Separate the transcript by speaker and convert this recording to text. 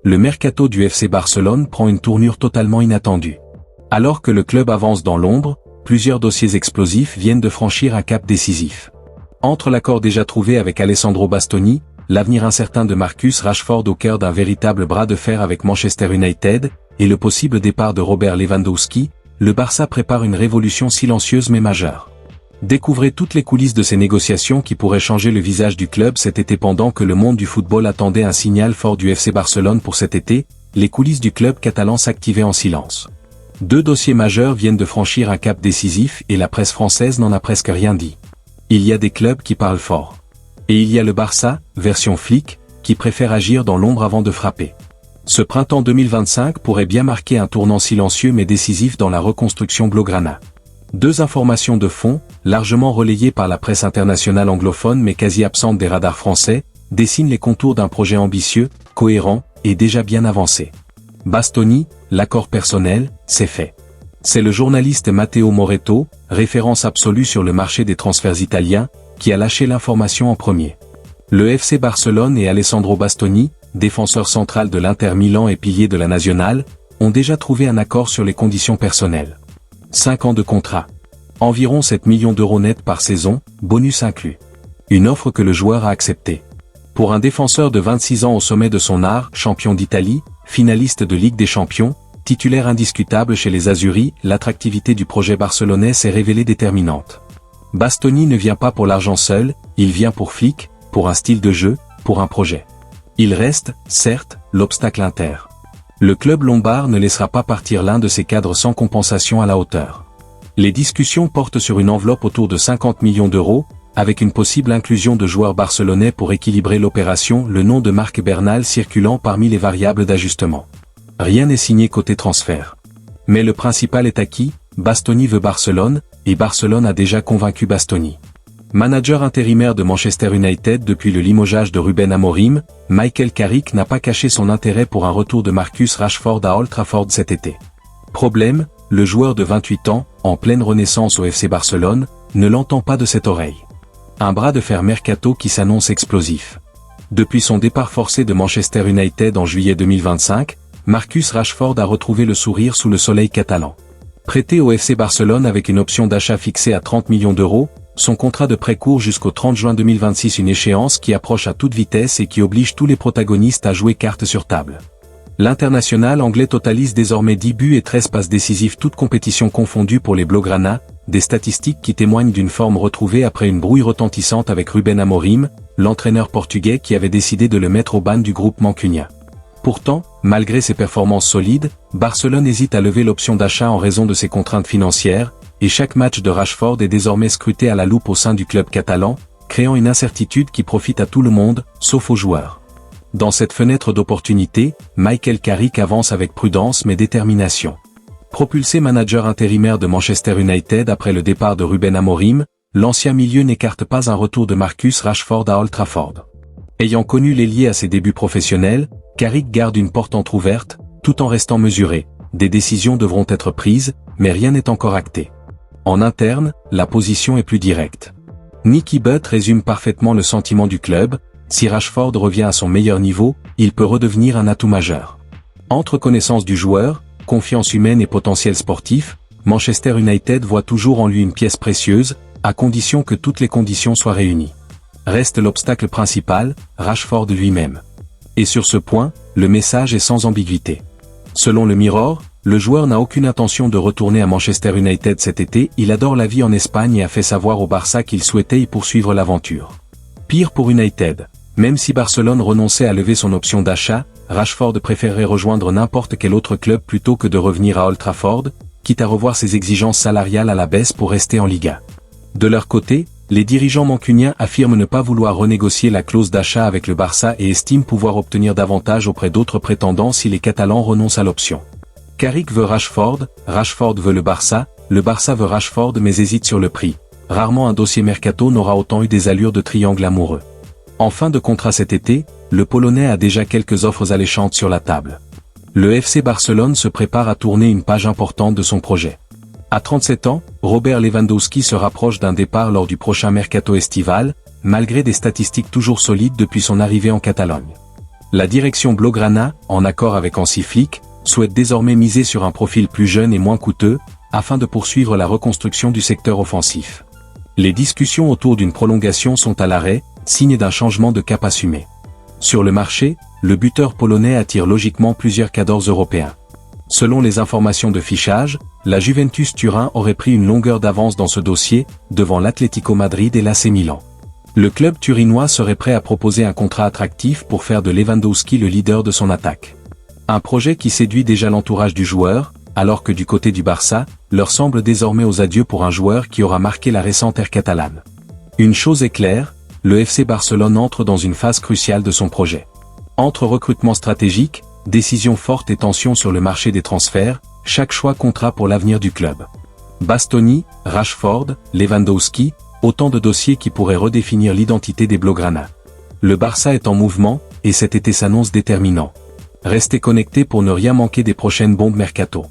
Speaker 1: le mercato du FC Barcelone prend une tournure totalement inattendue. Alors que le club avance dans l'ombre, plusieurs dossiers explosifs viennent de franchir un cap décisif. Entre l'accord déjà trouvé avec Alessandro Bastoni, l'avenir incertain de Marcus Rashford au cœur d'un véritable bras de fer avec Manchester United, et le possible départ de Robert Lewandowski, le Barça prépare une révolution silencieuse mais majeure. Découvrez toutes les coulisses de ces négociations qui pourraient changer le visage du club cet été. Pendant que le monde du football attendait un signal fort du FC Barcelone pour cet été, les coulisses du club catalan s'activaient en silence. Deux dossiers majeurs viennent de franchir un cap décisif et la presse française n'en a presque rien dit. Il y a des clubs qui parlent fort. Et il y a le Barça, version flic, qui préfère agir dans l'ombre avant de frapper. Ce printemps 2025 pourrait bien marquer un tournant silencieux mais décisif dans la reconstruction blaugrana. Deux informations de fond, largement relayées par la presse internationale anglophone mais quasi absentes des radars français, dessinent les contours d'un projet ambitieux, cohérent, et déjà bien avancé. Bastoni, l'accord personnel, c'est fait. C'est le journaliste Matteo Moretto, référence absolue sur le marché des transferts italiens, qui a lâché l'information en premier. Le FC Barcelone et Alessandro Bastoni, défenseur central de l'Inter Milan et pilier de la Nacional, ont déjà trouvé un accord sur les conditions personnelles. 5 ans de contrat. Environ 7 millions d'euros nets par saison, bonus inclus. Une offre que le joueur a acceptée. Pour un défenseur de 26 ans au sommet de son art, champion d'Italie, finaliste de Ligue des Champions, titulaire indiscutable chez les Azuris, l'attractivité du projet barcelonais s'est révélée déterminante. Bastoni ne vient pas pour l'argent seul, il vient pour flic, pour un style de jeu, pour un projet. Il reste, certes, l'obstacle Inter. Le club lombard ne laissera pas partir l'un de ses cadres sans compensation à la hauteur. Les discussions portent sur une enveloppe autour de 50 millions d'euros, avec une possible inclusion de joueurs barcelonais pour équilibrer l'opération, le nom de Marc Bernal circulant parmi les variables d'ajustement. Rien n'est signé côté transfert. Mais le principal est acquis, Bastoni veut Barcelone, et Barcelone a déjà convaincu Bastoni. Manager intérimaire de Manchester United depuis le limogeage de Ruben Amorim, Michael Carrick n'a pas caché son intérêt pour un retour de Marcus Rashford à Old Trafford cet été. Problème, le joueur de 28 ans, en pleine renaissance au FC Barcelone, ne l'entend pas de cette oreille. Un bras de fer mercato qui s'annonce explosif. Depuis son départ forcé de Manchester United en juillet 2025, Marcus Rashford a retrouvé le sourire sous le soleil catalan. Prêté au FC Barcelone avec une option d'achat fixée à 30 millions d'euros, son contrat de prêt court jusqu'au 30 juin 2026, une échéance qui approche à toute vitesse et qui oblige tous les protagonistes à jouer carte sur table. L'international anglais totalise désormais 10 buts et 13 passes décisives toutes compétitions confondues pour les Blaugrana, des statistiques qui témoignent d'une forme retrouvée après une brouille retentissante avec Ruben Amorim, l'entraîneur portugais qui avait décidé de le mettre au ban du groupe mancunien. Pourtant, malgré ses performances solides, Barcelone hésite à lever l'option d'achat en raison de ses contraintes financières, et chaque match de Rashford est désormais scruté à la loupe au sein du club catalan, créant une incertitude qui profite à tout le monde, sauf aux joueurs. Dans cette fenêtre d'opportunité, Michael Carrick avance avec prudence mais détermination. Propulsé manager intérimaire de Manchester United après le départ de Ruben Amorim, l'ancien milieu n'écarte pas un retour de Marcus Rashford à Old Trafford. Ayant connu l'ailier à ses débuts professionnels, Carrick garde une porte entrouverte, tout en restant mesuré. Des décisions devront être prises, mais rien n'est encore acté. En interne, la position est plus directe. Nicky Butt résume parfaitement le sentiment du club, si Rashford revient à son meilleur niveau, il peut redevenir un atout majeur. Entre connaissance du joueur, confiance humaine et potentiel sportif, Manchester United voit toujours en lui une pièce précieuse, à condition que toutes les conditions soient réunies. Reste l'obstacle principal, Rashford lui-même. Et sur ce point, le message est sans ambiguïté. Selon le Mirror, le joueur n'a aucune intention de retourner à Manchester United cet été, il adore la vie en Espagne et a fait savoir au Barça qu'il souhaitait y poursuivre l'aventure. Pire pour United, même si Barcelone renonçait à lever son option d'achat, Rashford préférerait rejoindre n'importe quel autre club plutôt que de revenir à Old Trafford, quitte à revoir ses exigences salariales à la baisse pour rester en Liga. De leur côté, les dirigeants mancuniens affirment ne pas vouloir renégocier la clause d'achat avec le Barça et estiment pouvoir obtenir davantage auprès d'autres prétendants si les Catalans renoncent à l'option. Carrick veut Rashford, Rashford veut le Barça veut Rashford mais hésite sur le prix. Rarement un dossier mercato n'aura autant eu des allures de triangle amoureux. En fin de contrat cet été, le Polonais a déjà quelques offres alléchantes sur la table. Le FC Barcelone se prépare à tourner une page importante de son projet. À 37 ans, Robert Lewandowski se rapproche d'un départ lors du prochain mercato estival, malgré des statistiques toujours solides depuis son arrivée en Catalogne. La direction Blaugrana, en accord avec Hansi Flick, souhaite désormais miser sur un profil plus jeune et moins coûteux, afin de poursuivre la reconstruction du secteur offensif. Les discussions autour d'une prolongation sont à l'arrêt, signe d'un changement de cap assumé. Sur le marché, le buteur polonais attire logiquement plusieurs cadors européens. Selon les informations de fichage, la Juventus Turin aurait pris une longueur d'avance dans ce dossier, devant l'Atlético Madrid et l'AC Milan. Le club turinois serait prêt à proposer un contrat attractif pour faire de Lewandowski le leader de son attaque. Un projet qui séduit déjà l'entourage du joueur, alors que du côté du Barça, leur semble désormais aux adieux pour un joueur qui aura marqué la récente ère catalane. Une chose est claire, le FC Barcelone entre dans une phase cruciale de son projet. Entre recrutement stratégique, décisions fortes et tensions sur le marché des transferts, chaque choix comptera pour l'avenir du club. Bastoni, Rashford, Lewandowski, autant de dossiers qui pourraient redéfinir l'identité des Blaugrana. Le Barça est en mouvement, et cet été s'annonce déterminant. Restez connectés pour ne rien manquer des prochaines bombes mercato.